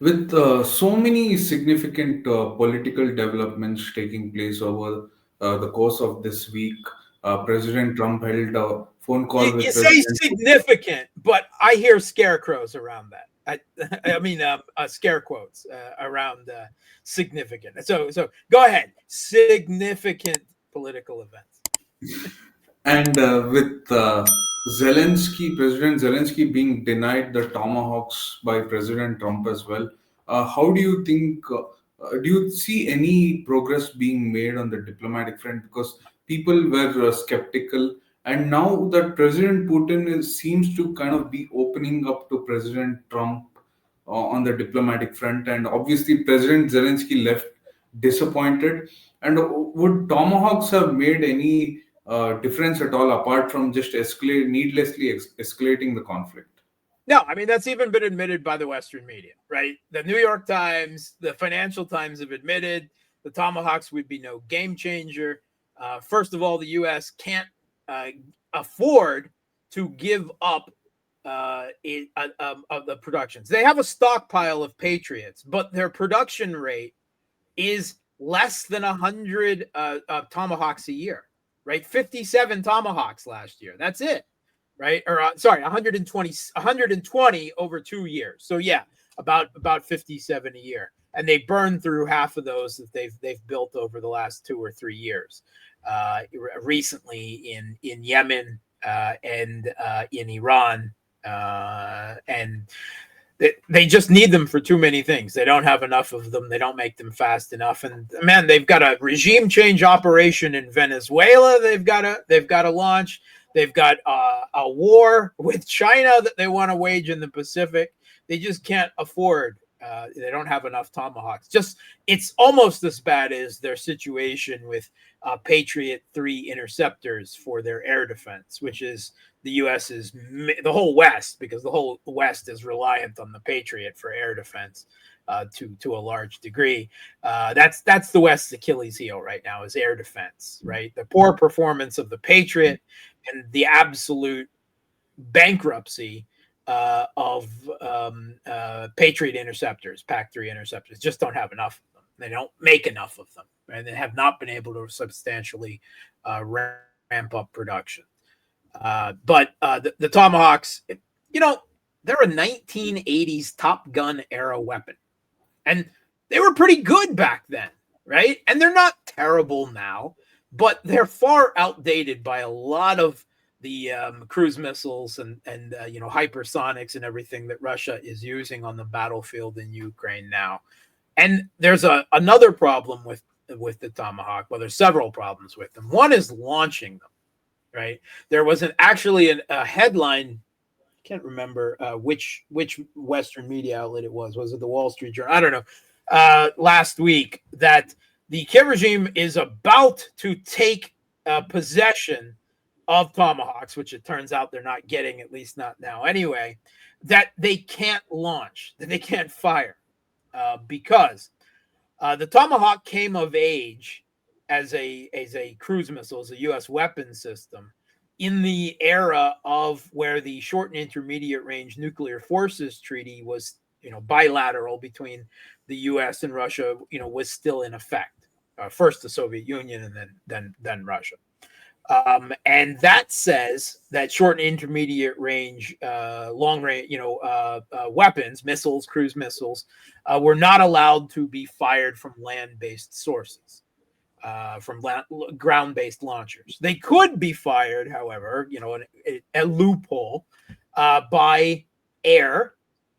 With so many significant political developments taking place over the course of this week, President Trump held a phone call You with say President significant, but I hear scarecrows around that. I mean, scare quotes around significant. So go ahead. Significant political events. and with President Zelensky being denied the Tomahawks by President Trump as well. How do you think? Do you see any progress being made on the diplomatic front? Because people were skeptical, and now that President Putin seems to kind of be opening up to President Trump on the diplomatic front, and obviously President Zelensky left disappointed. And would Tomahawks have made any difference at all apart from just needlessly escalating the conflict? No, I mean that's even been admitted by the Western media, right? The New York Times, the Financial Times have admitted the Tomahawks would be no game changer. First of all, the U.S. can't uh, afford to give up of the productions. They have a stockpile of Patriots, but their production rate is less than 100 Tomahawks a year, right? 57 Tomahawks last year. That's it, right? Or sorry, 120 over 2 years. So yeah, about 57 a year, and they burned through half of those that they've built over the last 2 or 3 years. Recently in Yemen and in Iran, and they just need them for too many things. They don't have enough of them. They don't make them fast enough. And man, they've got a regime change operation in Venezuela. They've got to launch. They've got a war with China that they want to wage in the Pacific. They just can't afford. They don't have enough Tomahawks. Just it's almost as bad as their situation with Patriot 3 interceptors for their air defense, which is the U.S.'s the whole West, because the whole West is reliant on the Patriot for air defense to a large degree. That's the West's Achilles heel right now is air defense. Right, the poor performance of the Patriot and the absolute bankruptcy of Patriot interceptors, PAC-3 interceptors, just don't have enough of them. They don't make enough of them, and they have not been able to substantially ramp up production. But the Tomahawks, you know, they're a 1980s Top Gun era weapon, and they were pretty good back then, right? And they're not terrible now, but they're far outdated by a lot of the cruise missiles and hypersonics and everything that Russia is using on the battlefield in Ukraine now. And there's another problem with the Tomahawk. Well, there's several problems with them. One is launching them. Right, there was actually a headline. I can't remember which Western media outlet it was. Was it the Wall Street Journal? I don't know. Last week that the Kiev regime is about to take possession of Tomahawks, which it turns out they're not getting, at least not now anyway, that they can't launch, that they can't fire, because the Tomahawk came of age as a cruise missile, as a U.S. weapon system, in the era of where the short and intermediate range nuclear forces treaty was, bilateral between the U.S. and Russia, was still in effect. First the Soviet Union, and then Russia. And that says that short and intermediate range, long range, weapons, missiles, cruise missiles, were not allowed to be fired from land-based sources, from ground-based launchers. They could be fired, however, a loophole, by air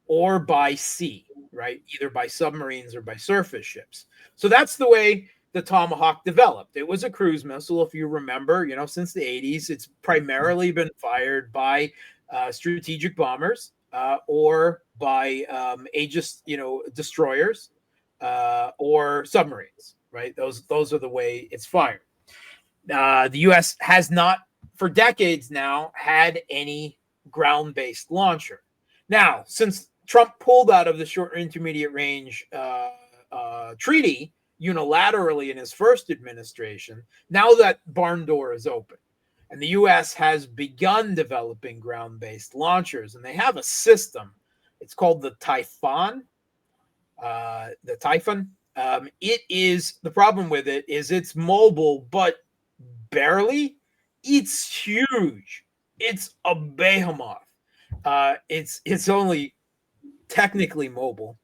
or by sea, right? Either by submarines or by surface ships. So that's the way the Tomahawk developed. It was a cruise missile, if you remember, since the 80s. It's primarily been fired by strategic bombers or by Aegis, destroyers or submarines, right? Those are the way it's fired. The U.S. has not, for decades now, had any ground-based launcher. Now, since Trump pulled out of the short and intermediate range treaty unilaterally in his first administration, now that barn door is open. And the U.S. has begun developing ground-based launchers, and they have a system. It's called the Typhon, the Typhoon. It is, the problem with it is it's mobile, but barely. It's huge. It's a behemoth. It's only technically mobile.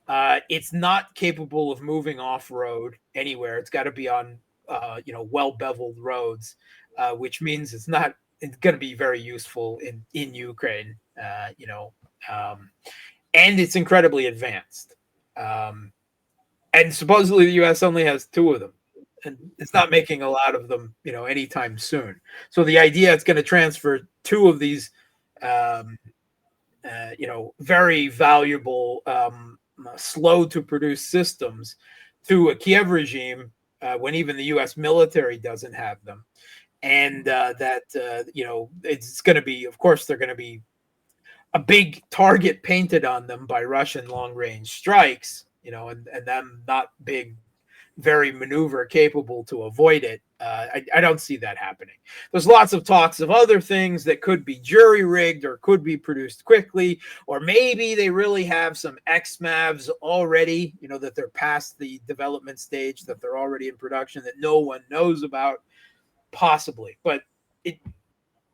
It's not capable of moving off road anywhere. It's got to be on well beveled roads, which means it's not. It's going to be very useful in Ukraine. And it's incredibly advanced. And supposedly the U.S. only has two of them, and it's not making a lot of them, anytime soon. So the idea it's going to transfer two of these, very valuable, slow to produce systems to a Kiev regime when even the U.S. military doesn't have them, and it's going to be, of course, they're going to be a big target painted on them by Russian long-range strikes, and them not big, very maneuver capable to avoid it. I don't see that happening. There's lots of talks of other things that could be jury-rigged or could be produced quickly, or maybe they really have some XMAVs already, that they're past the development stage, that they're already in production, that no one knows about, possibly. But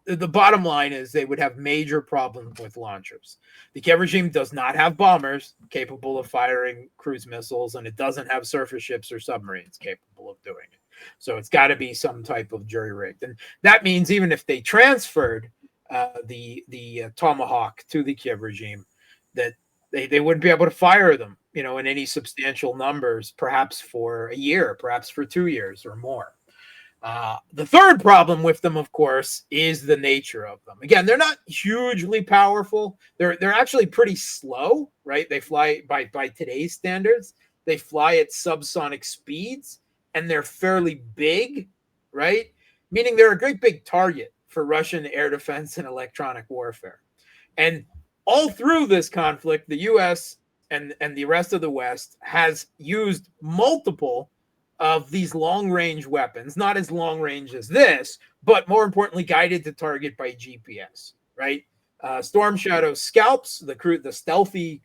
the bottom line is they would have major problems with launchers. The Kiev regime does not have bombers capable of firing cruise missiles, and it doesn't have surface ships or submarines capable of doing it. So it's got to be some type of jury-rigged. And that means even if they transferred the Tomahawk to the Kiev regime, that they wouldn't be able to fire them, in any substantial numbers, perhaps for a year, perhaps for 2 years or more. The third problem with them, of course, is the nature of them. Again, they're not hugely powerful. They're actually pretty slow, right? They fly by today's standards. They fly at subsonic speeds, and they're fairly big, right? Meaning they're a great big target for Russian air defense and electronic warfare. And all through this conflict, the U.S. and the rest of the West has used multiple of these long-range weapons, not as long-range as this, but more importantly, guided to target by GPS, right? Storm Shadow scalps, the stealthy,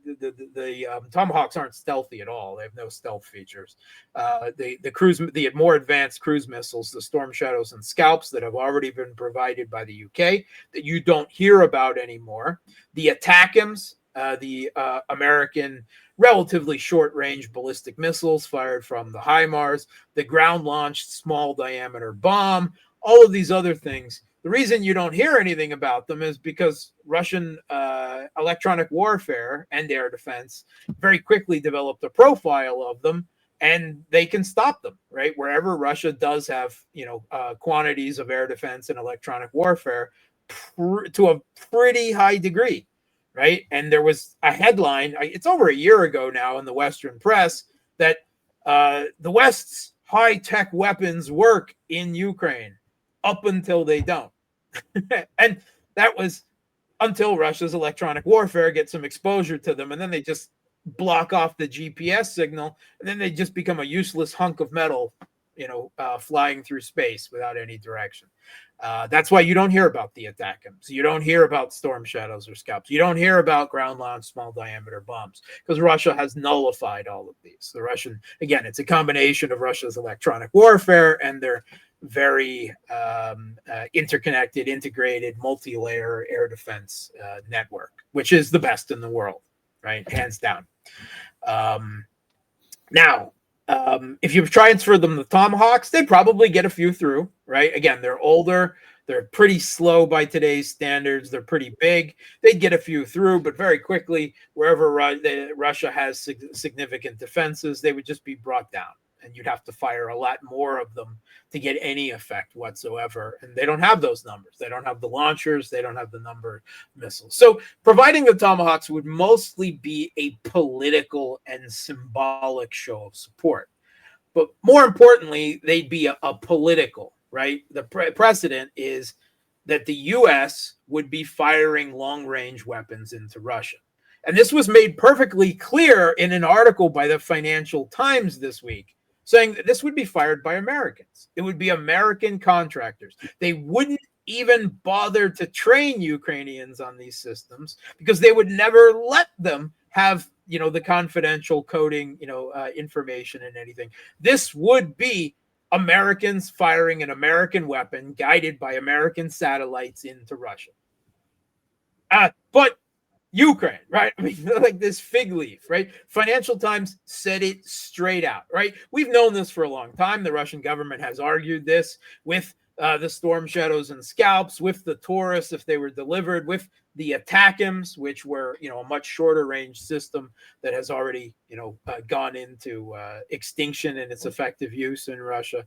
the Tomahawks aren't stealthy at all. They have no stealth features. The more advanced cruise missiles, the Storm Shadows and Scalps that have already been provided by the UK that you don't hear about anymore. The ATACMS, the American relatively short-range ballistic missiles fired from the HIMARS, the ground-launched small-diameter bomb, all of these other things. The reason you don't hear anything about them is because Russian electronic warfare and air defense very quickly developed a profile of them, and they can stop them, right? Wherever Russia does have, quantities of air defense and electronic warfare to a pretty high degree, right? And there was a headline, it's over a year ago now in the Western press, that the West's high-tech weapons work in Ukraine up until they don't. And that was until Russia's electronic warfare gets some exposure to them, and then they just block off the GPS signal, and then they just become a useless hunk of metal, flying through space without any direction. That's why you don't hear about the ATACMS. You don't hear about Storm Shadows or Scalps. You don't hear about ground-launched small-diameter bombs because Russia has nullified all of these. The Russian, again, it's a combination of Russia's electronic warfare and their very interconnected, integrated, multi-layer air defense network, which is the best in the world, right? Hands down. Now, if you transfer them to Tomahawks, they probably get a few through, right? Again, they're older. They're pretty slow by today's standards. They're pretty big. They'd get a few through, but very quickly, wherever Russia has significant defenses, they would just be brought down. And you'd have to fire a lot more of them to get any effect whatsoever. And they don't have those numbers. They don't have the launchers. They don't have the number of missiles. So providing the Tomahawks would mostly be a political and symbolic show of support. But more importantly, they'd be a political, right? The precedent is that the U.S. would be firing long-range weapons into Russia. And this was made perfectly clear in an article by the Financial Times this week, saying that this would be fired by Americans. It would be American contractors. They wouldn't even bother to train Ukrainians on these systems because they would never let them have, the confidential coding, information and anything. This would be Americans firing an American weapon guided by American satellites into Russia. But Ukraine, right? I mean, like this fig leaf, right? Financial Times said it straight out, right? We've known this for a long time. The Russian government has argued this with the Storm Shadows and Scalps, with the Taurus, if they were delivered, with the ATACMS, which were, a much shorter range system that has already, gone into extinction in its effective use in Russia.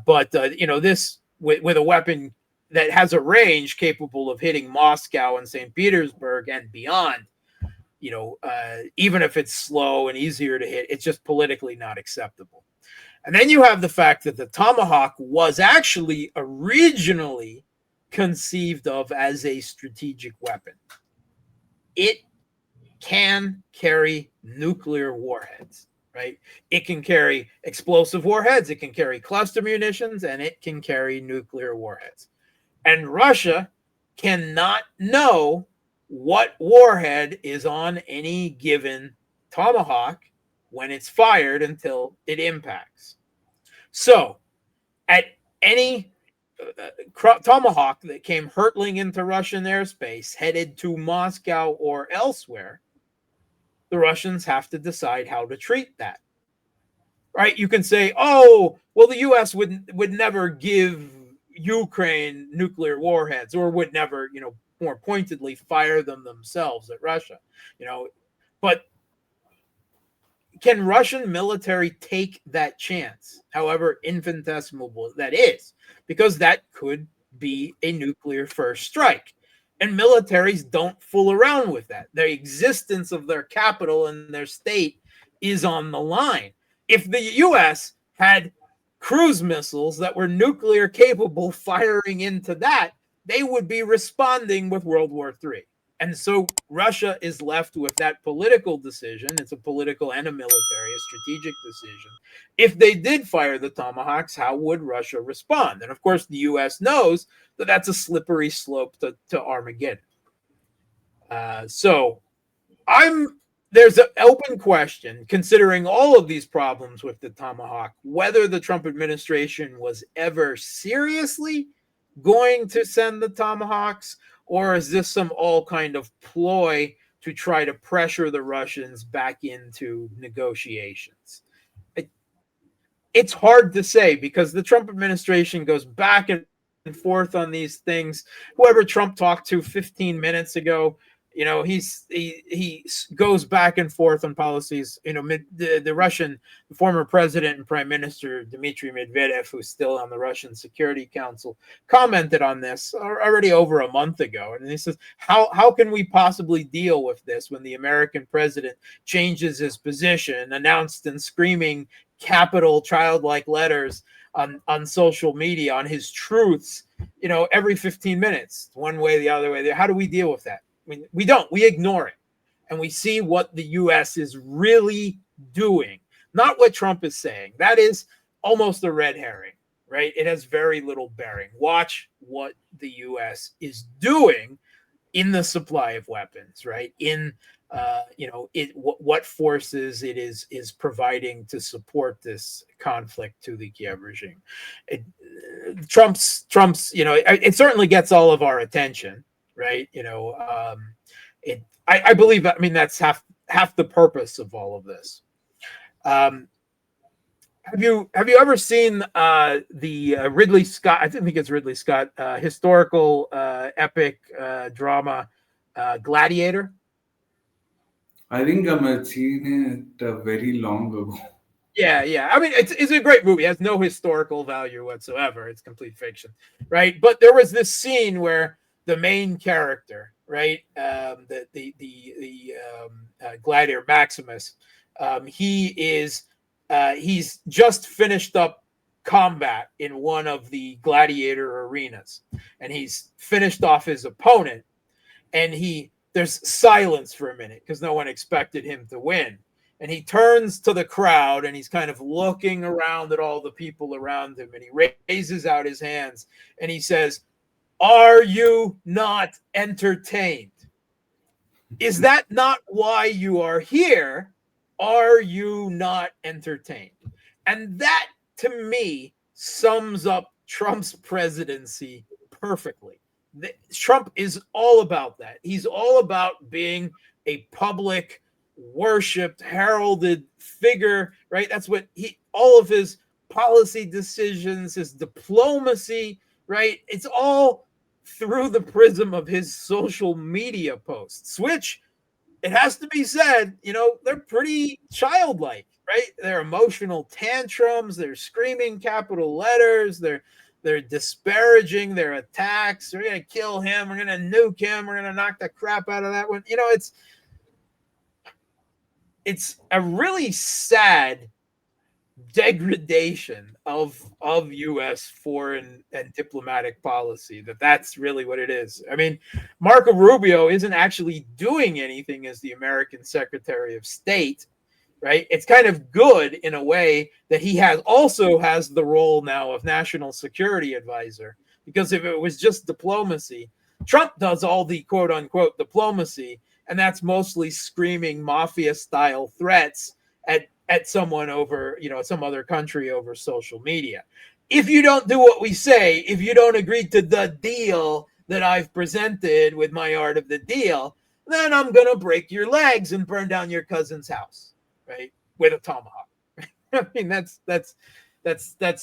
But this with a weapon that has a range capable of hitting Moscow and St. Petersburg and beyond, even if it's slow and easier to hit, it's just politically not acceptable. And then you have the fact that the Tomahawk was actually originally conceived of as a strategic weapon. It can carry nuclear warheads, right? It can carry explosive warheads, it can carry cluster munitions, and it can carry nuclear warheads. And Russia cannot know what warhead is on any given Tomahawk when it's fired until it impacts. So, at any Tomahawk that came hurtling into Russian airspace, headed to Moscow or elsewhere, the Russians have to decide how to treat that. Right? You can say, oh, well, the U.S. would never give Ukraine nuclear warheads, or would never, more pointedly, fire them themselves at Russia. But can Russian military take that chance, however infinitesimal that is? Because that could be a nuclear first strike. And militaries don't fool around with that. The existence of their capital and their state is on the line. If the U.S. had cruise missiles that were nuclear capable firing into that, they would be responding with World War III. And so Russia is left with that political decision. It's a political and a military, a strategic decision. If they did fire the Tomahawks, how would Russia respond? And of course, the U.S. knows that that's a slippery slope to Armageddon. So there's an open question, considering all of these problems with the Tomahawk, whether the Trump administration was ever seriously going to send the Tomahawks, or is this some all kind of ploy to try to pressure the Russians back into negotiations? It's hard to say, because the Trump administration goes back and forth on these things. Whoever Trump talked to 15 minutes ago, he goes back and forth on policies. The Russian former president and prime minister Dmitry Medvedev, who's still on the Russian Security Council, commented on this already over a month ago, and he says, "How can we possibly deal with this when the American president changes his position, announced in screaming, capital childlike letters on social media on his truths, every 15 minutes, one way, the other way? How do we deal with that? I mean, we don't. We ignore it. And we see what the U.S. is really doing, not what Trump is saying. That is almost a red herring, right? It has very little bearing. Watch what the U.S. is doing in the supply of weapons, right? In what forces it is providing to support this conflict to the Kiev regime. Trump's it certainly gets all of our attention, right? I believe that. I mean, that's half the purpose of all of this. Have you ever seen the Ridley Scott? I think it's Ridley Scott historical epic drama Gladiator? I think I had seen it very long ago. Yeah. I mean, it's a great movie. It has no historical value whatsoever. It's complete fiction, right? But there was this scene where the main character, right, the Gladiator Maximus, he's just finished up combat in one of the gladiator arenas, and he's finished off his opponent, and there's silence for a minute because no one expected him to win. And he turns to the crowd and he's kind of looking around at all the people around him, and he raises out his hands and he says, Are you not entertained? Is that not why you are here? Are you not entertained? And that, to me, sums up Trump's presidency perfectly. Trump is all about that. He's all about being a public, worshipped, heralded figure, right? That's what all of his policy decisions, his diplomacy, right? It's all through the prism of his social media posts, which it has to be said, they're pretty childlike, right? They're emotional tantrums, they're screaming capital letters, they're disparaging their attacks. We're gonna kill him, we're gonna nuke him, we're gonna knock the crap out of that one. It's a really sad degradation of U.S. foreign and diplomatic policy. That's really what it is. I mean, Marco Rubio isn't actually doing anything as the American Secretary of State, right? It's kind of good in a way that he also has the role now of national security advisor, because if it was just diplomacy, Trump does all the quote unquote diplomacy, and that's mostly screaming mafia style threats at someone over, some other country over social media. If you don't do what we say, if you don't agree to the deal that I've presented with my art of the deal, then I'm going to break your legs and burn down your cousin's house, right? With a tomahawk. I mean, that's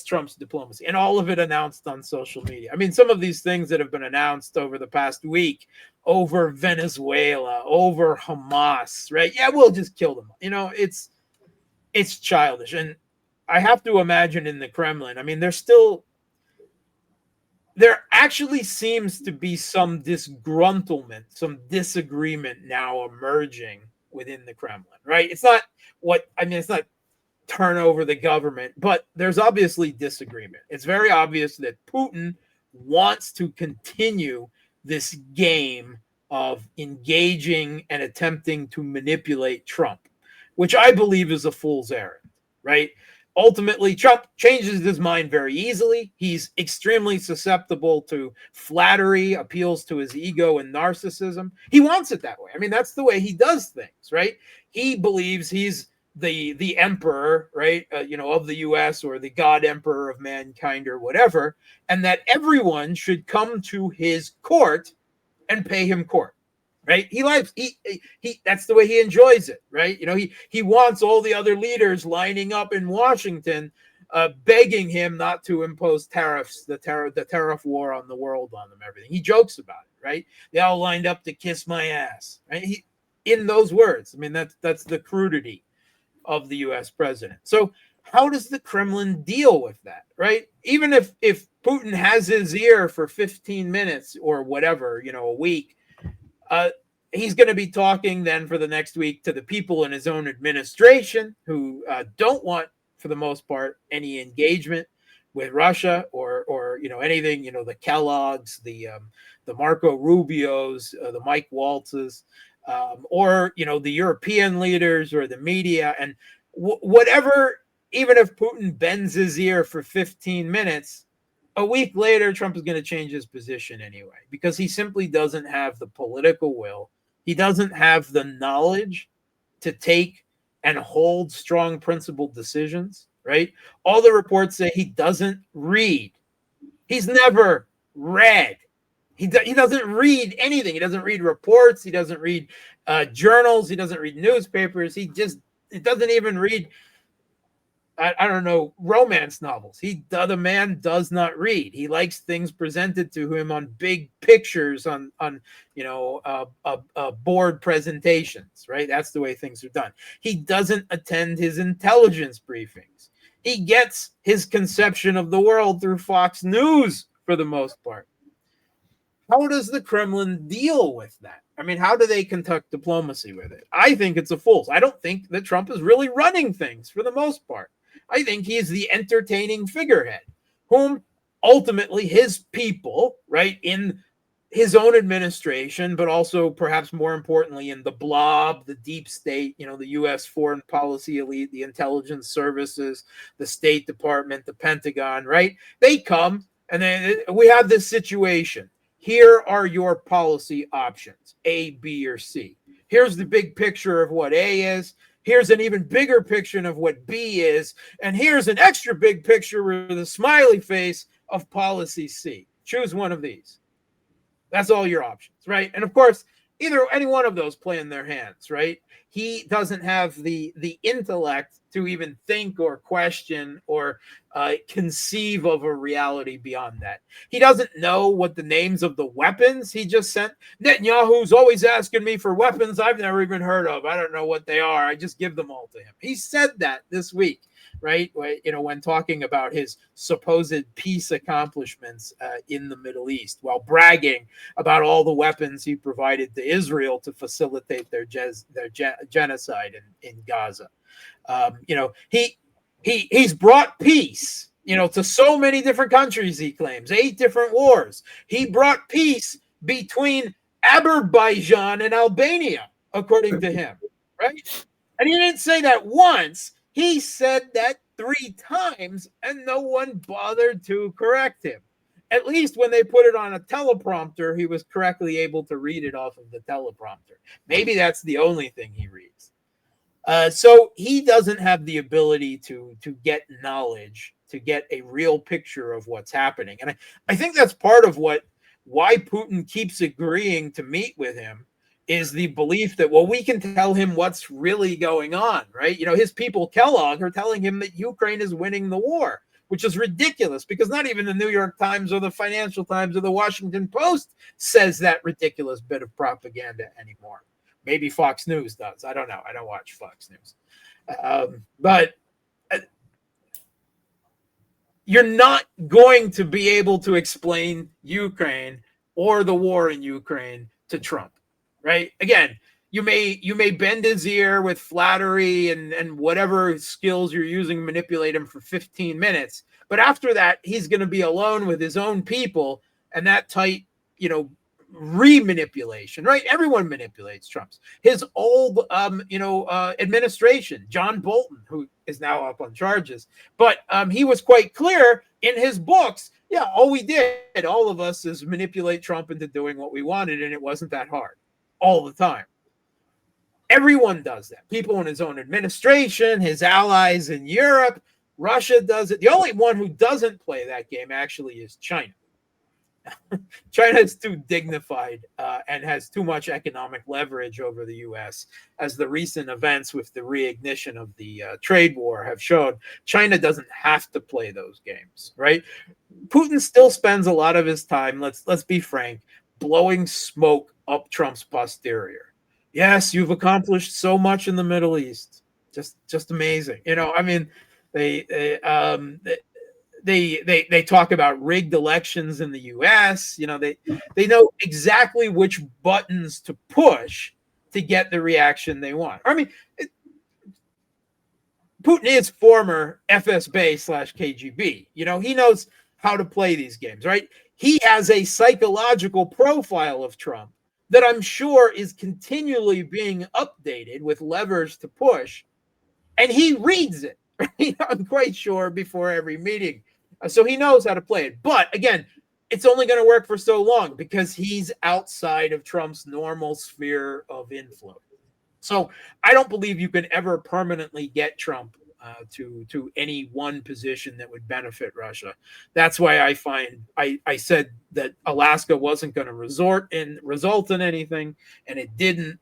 Trump's diplomacy, and all of it announced on social media. I mean, some of these things that have been announced over the past week, over Venezuela, over Hamas, right? Yeah, we'll just kill them. It's childish. And I have to imagine in the Kremlin, I mean, there actually seems to be some disgruntlement, some disagreement now emerging within the Kremlin, right? It's not turn over the government, but there's obviously disagreement. It's very obvious that Putin wants to continue this game of engaging and attempting to manipulate Trump, which I believe is a fool's errand, right? Ultimately, Trump changes his mind very easily. He's extremely susceptible to flattery, appeals to his ego and narcissism. He wants it that way. I mean, that's the way he does things, right? He believes he's the emperor, right? Of the U.S. or the God emperor of mankind or whatever, and that everyone should come to his court and pay him court. Right? He likes he that's the way he enjoys it, right? He wants all the other leaders lining up in Washington, begging him not to impose tariffs, the tariff war on the world on them, everything. He jokes about it, right? They all lined up to kiss my ass, right? In those words. I mean, that's the crudity of the U.S. president. So how does the Kremlin deal with that, right? Even if Putin has his ear for 15 minutes or whatever, a week, he's going to be talking then for the next week to the people in his own administration who don't want, for the most part, any engagement with Russia or anything. The Kellogg's, the Marco Rubios, the Mike Waltzes, or the European leaders or the media, and whatever. Even if Putin bends his ear for 15 minutes, a week later, Trump is going to change his position anyway, because he simply doesn't have the political will. He doesn't have the knowledge to take and hold strong principled decisions, right? All the reports say he doesn't read. He's never read. He doesn't read anything. He doesn't read reports. He doesn't read journals. He doesn't read newspapers. He doesn't even read, I don't know, romance novels. The man does not read. He likes things presented to him on big pictures, on board presentations, right? That's the way things are done. He doesn't attend his intelligence briefings. He gets his conception of the world through Fox News for the most part. How does the Kremlin deal with that? I mean, how do they conduct diplomacy with it? I think it's a fool's. I don't think that Trump is really running things for the most part. I think he is the entertaining figurehead, whom ultimately his people, right, in his own administration, but also perhaps more importantly in the blob, the deep state, the U.S. foreign policy elite, the intelligence services, the State Department, the Pentagon, right? They come and we have this situation. here are your policy options, A, B, or C. Here's the big picture of what A is. Here's an even bigger picture of what B is. And here's an extra big picture with a smiley face of policy C. Choose one of these. That's all your options, right? And of course, any one of those play in their hands, right? He doesn't have the intellect to even think or question or conceive of a reality beyond that. He doesn't know what the names of the weapons he just sent. Netanyahu's always asking me for weapons I've never even heard of. I don't know what they are. I just give them all to him. He said that this week, right? When talking about his supposed peace accomplishments in the Middle East, while bragging about all the weapons he provided to Israel to facilitate their genocide in Gaza. He's brought peace, to so many different countries. He claims 8 different wars. He brought peace between Azerbaijan and Albania, according to him, right? And he didn't say that once. He said that 3 times, and no one bothered to correct him. At least when they put it on a teleprompter, he was correctly able to read it off of the teleprompter. Maybe that's the only thing he reads. So he doesn't have the ability to get knowledge, to get a real picture of what's happening. And I think that's part of why Putin keeps agreeing to meet with him, is the belief that, well, we can tell him what's really going on, right? His people, Kellogg, are telling him that Ukraine is winning the war, which is ridiculous, because not even the New York Times or the Financial Times or the Washington Post says that ridiculous bit of propaganda anymore. Maybe Fox News does. I don't know. I don't watch Fox News. But you're not going to be able to explain Ukraine or the war in Ukraine to Trump, right? Again, you may bend his ear with flattery and whatever skills you're using to manipulate him for 15 minutes. But after that, he's going to be alone with his own people, and that tight, re-manipulation, right? Everyone manipulates Trump's. His old, administration, John Bolton, who is now up on charges, but he was quite clear in his books. Yeah, all we did, all of us, is manipulate Trump into doing what we wanted, and it wasn't that hard all the time. Everyone does that. People in his own administration, his allies in Europe, Russia does it. The only one who doesn't play that game actually is China. China is too dignified and has too much economic leverage over the U.S. As the recent events with the reignition of the trade war have shown, China doesn't have to play those games, right? Putin still spends a lot of his time, let's be frank, blowing smoke up Trump's posterior. Yes, you've accomplished so much in the Middle East. Just amazing. They talk about rigged elections in the U.S. They know exactly which buttons to push to get the reaction they want. Putin is former FSB/KGB. He knows how to play these games, right? He has a psychological profile of Trump that I'm sure is continually being updated with levers to push, and he reads it. Right? I'm quite sure before every meeting. So he knows how to play it. But again, it's only going to work for so long because he's outside of Trump's normal sphere of influence. So I don't believe you can ever permanently get Trump to any one position that would benefit Russia. That's why I said that Alaska wasn't going to result in anything, and it didn't.